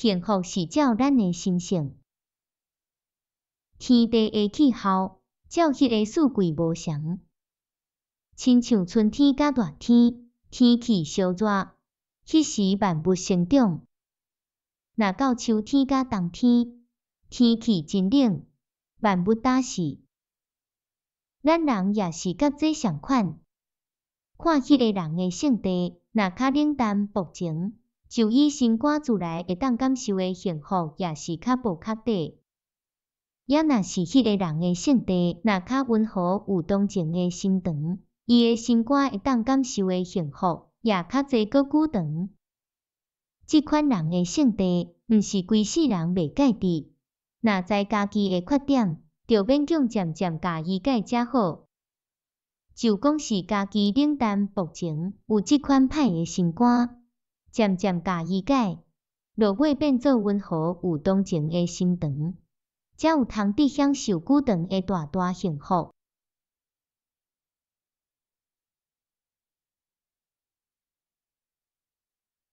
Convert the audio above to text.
幸福是照咱的心性。天地的气候，照迄个四季无常。亲像春天甲热天，天气烧热，迄时万物生长；若到秋天甲冬天，天气真冷，万物打死。咱人也是甲这相款，看迄个人的性地，若较冷淡薄情，就以心肝自来会当感受的幸福，也是较无确底。也若是迄个人的性地，若较温和有同情的心肠，伊的心肝会当感受的幸福，也较济搁久长。即款人的性地，毋是规世人袂改的，若知家己的缺点，就勉强渐渐家己改才好。就讲是家己冷淡薄情，有即款歹的心肝，渐渐家己改，落尾变做温和有同情的心肠，才有通得享受久长的大大幸福。